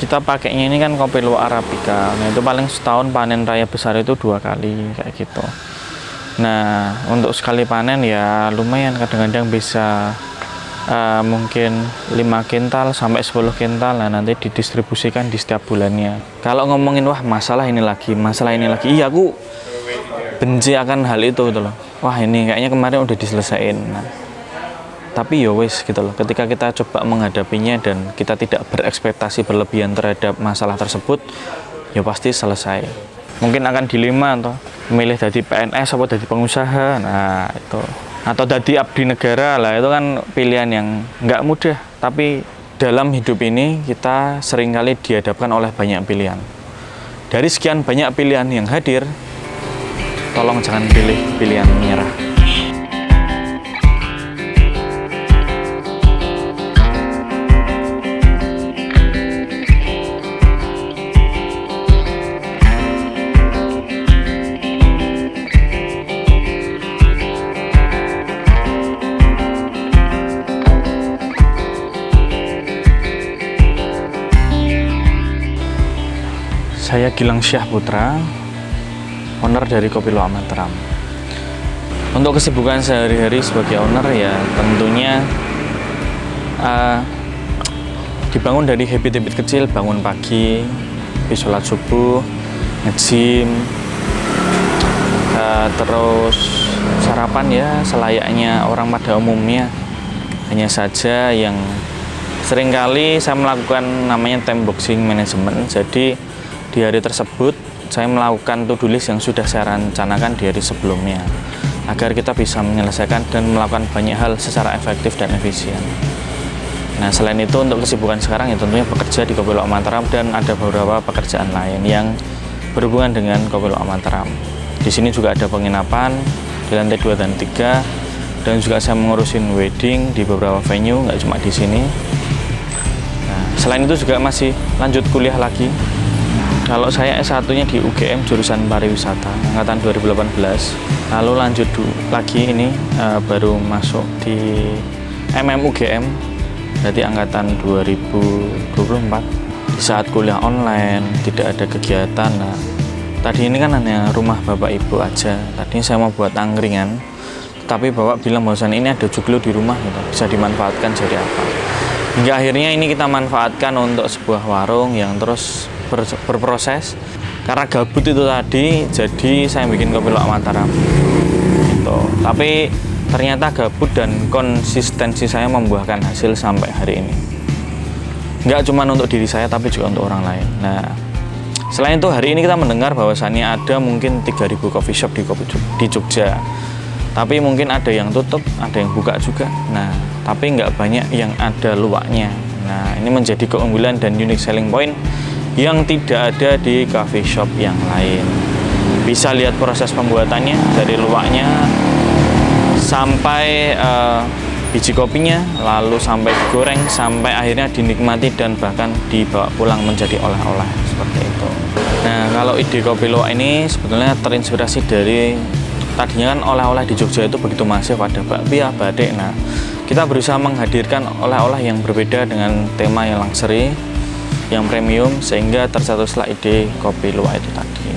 kita pakainya ini kan kopi luwak Arabica. Nah, itu paling setahun panen raya besar itu 2 kali kayak gitu. Nah, untuk sekali panen ya lumayan, kadang-kadang bisa mungkin 5 kintal sampai 10 kintal. Nah, nanti didistribusikan di setiap bulannya. Kalau ngomongin wah masalah ini lagi, iya aku benci akan hal itu gitu loh. Wah, ini kayaknya kemarin udah diselesaikan. Nah, tapi ya wis gitu loh, ketika kita coba menghadapinya dan kita tidak berekspektasi berlebihan terhadap masalah tersebut, ya pasti selesai. Mungkin akan dilema atau memilih jadi PNS atau jadi pengusaha, nah itu, atau jadi abdi negara lah, itu kan pilihan yang nggak mudah. Tapi dalam hidup ini kita seringkali dihadapkan oleh banyak pilihan. Dari sekian banyak pilihan yang hadir, tolong jangan pilih pilihan menyerah. Saya Gilang Syah Putra, owner dari Kopi Luwak Mataram. Untuk kesibukan sehari-hari sebagai owner ya tentunya dibangun dari habit-habit kecil, bangun pagi, sholat subuh, nge-gym, terus sarapan ya selayaknya orang pada umumnya. Hanya saja yang seringkali saya melakukan namanya time boxing management. Jadi di hari tersebut saya melakukan to-do list yang sudah saya rencanakan di hari sebelumnya agar kita bisa menyelesaikan dan melakukan banyak hal secara efektif dan efisien. Nah, selain itu untuk kesibukan sekarang ya tentunya bekerja di Kopi Luwak Mataram dan ada beberapa pekerjaan lain yang berhubungan dengan Kopi Luwak Mataram. Di sini juga ada penginapan di lantai 2 dan 3 dan juga saya mengurusin wedding di beberapa venue, nggak cuma di sini. Nah, selain itu juga masih lanjut kuliah lagi. Kalau saya S1-nya di UGM jurusan pariwisata angkatan 2018, lalu lanjut lagi ini baru masuk di MMUGM, berarti angkatan 2024. Di saat kuliah online tidak ada kegiatan. Nah, tadi ini kan hanya rumah bapak ibu aja. Tadinya saya mau buat angkringan, tapi bapak bilang bahwasan ini ada joglo di rumah gitu, bisa dimanfaatkan jadi apa. Hingga akhirnya ini kita manfaatkan untuk sebuah warung yang terus berproses. Karena gabut itu tadi, jadi saya bikin Kopi Luwak Mataram gitu. Tapi ternyata gabut dan konsistensi saya membuahkan hasil sampai hari ini. Nggak cuma untuk diri saya, tapi juga untuk orang lain. Nah, selain itu hari ini kita mendengar bahwasannya ada mungkin 3.000 coffee shop di Jogja. Tapi mungkin ada yang tutup, ada yang buka juga. Nah, tapi nggak banyak yang ada luwaknya. Nah, ini menjadi keunggulan dan unique selling point yang tidak ada di coffee shop yang lain. Bisa lihat proses pembuatannya dari luwaknya sampai biji kopinya, lalu sampai digoreng, sampai akhirnya dinikmati dan bahkan dibawa pulang menjadi oleh-oleh seperti itu. Nah, kalau ide Kopi Luwak ini sebetulnya terinspirasi dari tadinya kan oleh-oleh di Jogja itu begitu masif, ada bakpia, batik. Nah, kita berusaha menghadirkan oleh-oleh yang berbeda dengan tema yang luxury, yang premium, sehingga tercetuslah ide Kopi Luwak itu tadi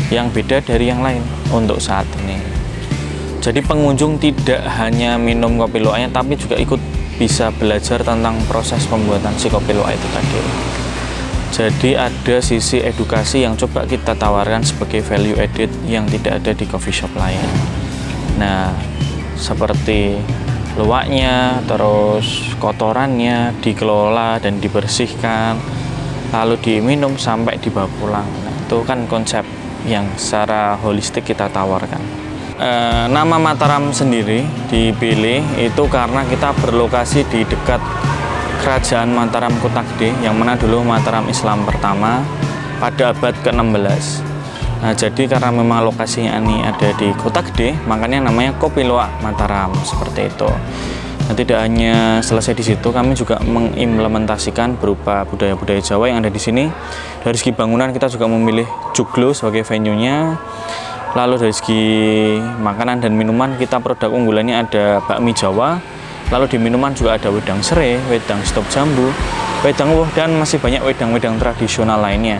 yang beda dari yang lain untuk saat ini. Jadi pengunjung tidak hanya minum kopi luwaknya, tapi juga ikut bisa belajar tentang proses pembuatan si kopi luwak itu tadi. Jadi ada sisi edukasi yang coba kita tawarkan sebagai value added yang tidak ada di coffee shop lain. Nah, seperti luwaknya, terus kotorannya dikelola dan dibersihkan, lalu diminum sampai dibawa pulang. Nah, itu kan konsep yang secara holistik kita tawarkan. Nama Mataram sendiri dipilih itu karena kita berlokasi di dekat Kerajaan Mataram Kota Gede, yang mana dulu Mataram Islam pertama pada abad ke-16. Nah, jadi karena memang lokasinya ini ada di Kota Gede, makanya namanya Kopi Luwak Mataram seperti itu. Nah, tidak hanya selesai di situ, kami juga mengimplementasikan berupa budaya-budaya Jawa yang ada di sini. Dari segi bangunan kita juga memilih joglo sebagai venue-nya. Lalu dari segi makanan dan minuman kita produk unggulannya ada bakmi Jawa. Lalu di minuman juga ada wedang serai, wedang stop jambu, wedang woh, dan masih banyak wedang-wedang tradisional lainnya.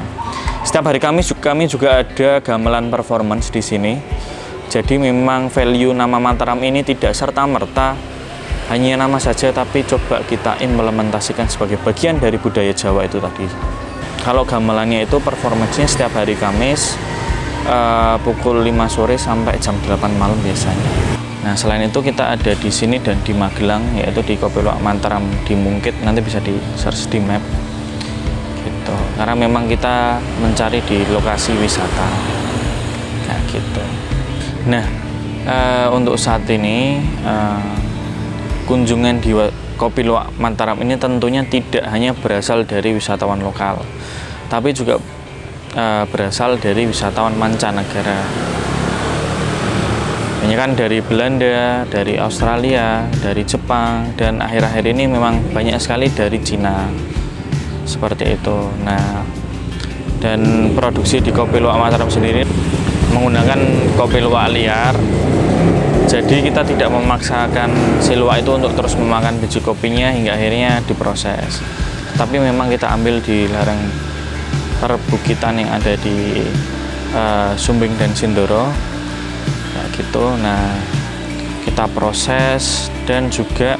Setiap hari kami juga ada gamelan performance di sini. Jadi memang value nama Mataram ini tidak serta-merta hanya nama saja, tapi coba kita implementasikan sebagai bagian dari budaya Jawa itu tadi. Kalau gamelannya itu performance-nya setiap hari Kamis pukul 5 sore sampai jam 8 malam biasanya. Nah, selain itu kita ada di sini dan di Magelang, yaitu di Kopi Luwak Mataram di Mungkit. Nanti bisa di search di map gitu. Karena memang kita mencari di lokasi wisata kayak gitu. Nah, untuk saat ini kunjungan di Kopi Luwak Mataram ini tentunya tidak hanya berasal dari wisatawan lokal, tapi juga berasal dari wisatawan mancanegara. Banyak kan dari Belanda, dari Australia, dari Jepang, dan akhir-akhir ini memang banyak sekali dari Cina. Seperti itu. Nah, dan produksi di Kopi Luwak Mataram sendiri menggunakan kopi luwak liar. Jadi kita tidak memaksakan si luwak itu untuk terus memakan biji kopinya hingga akhirnya diproses. Tapi memang kita ambil di lereng perbukitan yang ada di Sumbing dan Sindoro kayak gitu. Nah, kita proses dan juga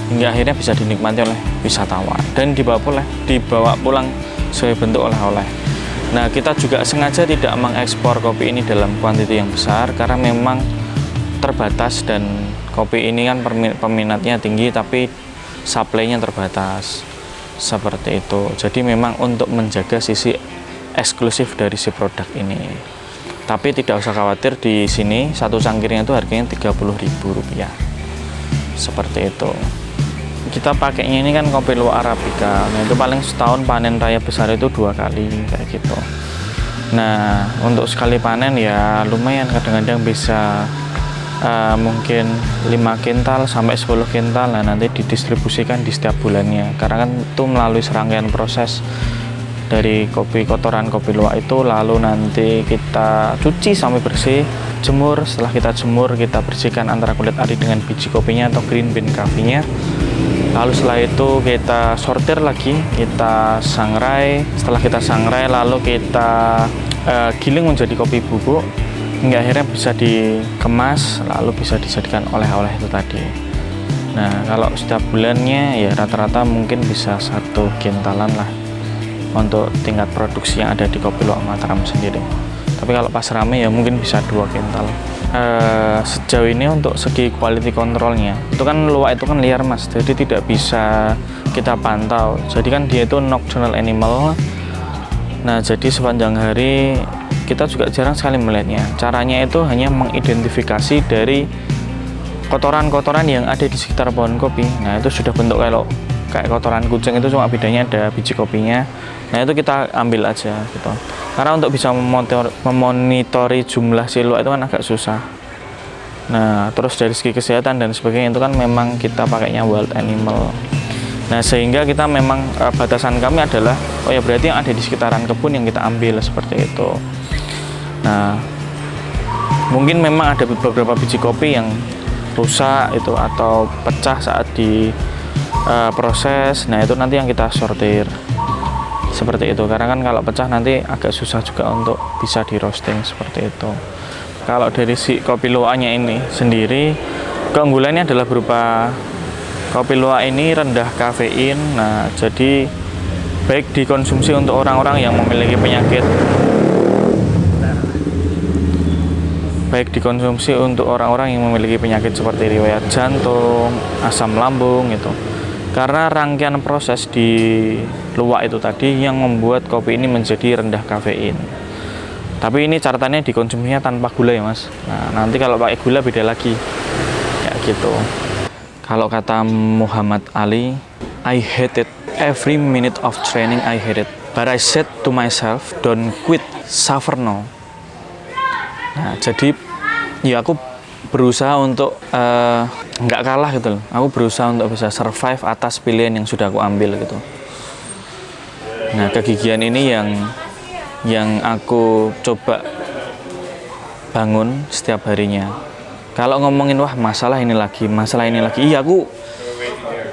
hingga akhirnya bisa dinikmati oleh wisatawan dan dibawa pulang sebagai bentuk oleh-oleh. Nah, kita juga sengaja tidak mengekspor kopi ini dalam kuantiti yang besar karena memang terbatas, dan kopi ini kan peminatnya tinggi tapi supply-nya terbatas. Seperti itu. Jadi memang untuk menjaga sisi eksklusif dari si produk ini. Tapi tidak usah khawatir, di sini satu cangkirnya itu harganya Rp30.000. Seperti itu. Kita pakainya ini kan kopi luwak Arabica. Nah, itu paling setahun panen raya besar itu 2 kali kayak gitu. Nah, untuk sekali panen ya lumayan, kadang-kadang bisa mungkin 5 kintal sampai 10 kintal. Nah, nanti didistribusikan di setiap bulannya. Karena kan itu melalui serangkaian proses dari kotoran kopi luwak itu, lalu nanti kita cuci sampai bersih, jemur. Setelah kita jemur, kita bersihkan antara kulit ari dengan biji kopinya atau green bean coffee-nya. Lalu setelah itu kita sortir lagi, kita sangrai. Setelah kita sangrai, lalu kita giling menjadi kopi bubuk hingga akhirnya bisa dikemas, lalu bisa dijadikan oleh-oleh itu tadi. Nah, kalau setiap bulannya ya rata-rata mungkin bisa 1 kintalan lah untuk tingkat produksi yang ada di Kopi Luwak Mataram sendiri. Tapi kalau pas rame ya mungkin bisa 2 kintal. Sejauh ini untuk segi quality controlnya, itu kan luwak itu kan liar mas, jadi tidak bisa kita pantau. Jadi kan dia itu nocturnal animal. Nah, jadi sepanjang hari kita juga jarang sekali melihatnya. Caranya itu hanya mengidentifikasi dari kotoran-kotoran yang ada di sekitar pohon kopi. Nah, itu sudah bentuk kayak kotoran kucing, itu cuma bedanya ada biji kopinya. Nah, itu kita ambil aja gitu. Karena untuk bisa memonitori jumlah si luwak itu kan agak susah. Nah, terus dari segi kesehatan dan sebagainya itu kan memang kita pakainya wild animal. Nah, sehingga kita memang batasan kami adalah oh ya berarti yang ada di sekitaran kebun yang kita ambil, seperti itu. Nah, mungkin memang ada beberapa biji kopi yang rusak itu atau pecah saat di proses. Nah, itu nanti yang kita sortir. Seperti itu, karena kan kalau pecah nanti agak susah juga untuk bisa di roasting, seperti itu. Kalau dari si kopi luwaknya ini sendiri, keunggulannya adalah berupa kopi luwak ini rendah kafein. Nah, jadi baik dikonsumsi untuk orang-orang yang memiliki penyakit, seperti riwayat jantung, asam lambung gitu. Karena rangkaian proses di luwak itu tadi yang membuat kopi ini menjadi rendah kafein. Tapi ini catatannya dikonsumsinya tanpa gula ya mas. Nah, nanti kalau pakai gula beda lagi kayak gitu. Kalau kata Muhammad Ali, I hated every minute of training, I hated, but I said to myself, don't quit, suffer now. Nah, jadi ya aku berusaha untuk nggak kalah gitu loh. Aku berusaha untuk bisa survive atas pilihan yang sudah aku ambil gitu. Nah, kegigihan ini yang aku coba bangun setiap harinya. Kalau ngomongin wah masalah ini lagi, iya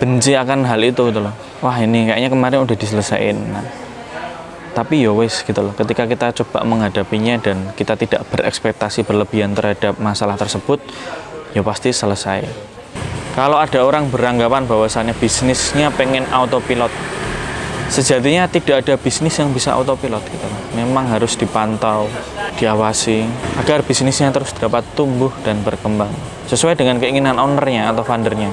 benci akan hal itu gitu loh. Wah, ini kayaknya kemarin udah diselesain. Nah, tapi ya wes gitu loh. Ketika kita coba menghadapinya dan kita tidak berekspektasi berlebihan terhadap masalah tersebut, ya pasti selesai. Kalau ada orang beranggapan bahwasannya bisnisnya pengen autopilot, sejatinya tidak ada bisnis yang bisa autopilot gitu loh. Memang harus dipantau, diawasi agar bisnisnya terus dapat tumbuh dan berkembang sesuai dengan keinginan ownernya atau foundernya.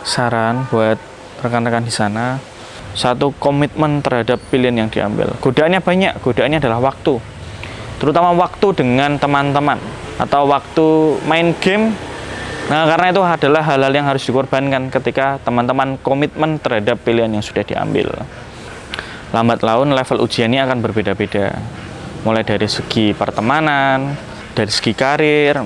Saran buat rekan-rekan di sana, satu, komitmen terhadap pilihan yang diambil. Godaannya banyak, godaannya adalah waktu, terutama waktu dengan teman-teman atau waktu main game. Nah, karena itu adalah hal-hal yang harus dikorbankan ketika teman-teman komitmen terhadap pilihan yang sudah diambil. Lambat laun level ujiannya akan berbeda-beda, mulai dari segi pertemanan, dari segi karir,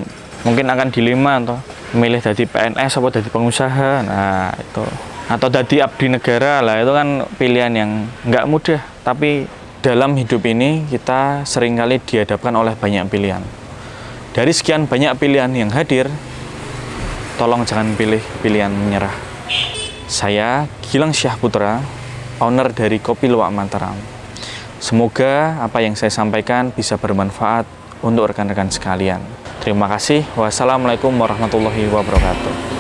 mungkin akan dilema atau milih jadi PNS atau jadi pengusaha. Nah, itu atau jadi abdi negara lah, itu kan pilihan yang nggak mudah. Tapi dalam hidup ini kita seringkali dihadapkan oleh banyak pilihan. Dari sekian banyak pilihan yang hadir, tolong jangan pilih pilihan menyerah. Saya Gilang Syahputra, owner dari Kopi Luwak Mataram. Semoga apa yang saya sampaikan bisa bermanfaat untuk rekan-rekan sekalian. Terima kasih. Wassalamualaikum warahmatullahi wabarakatuh.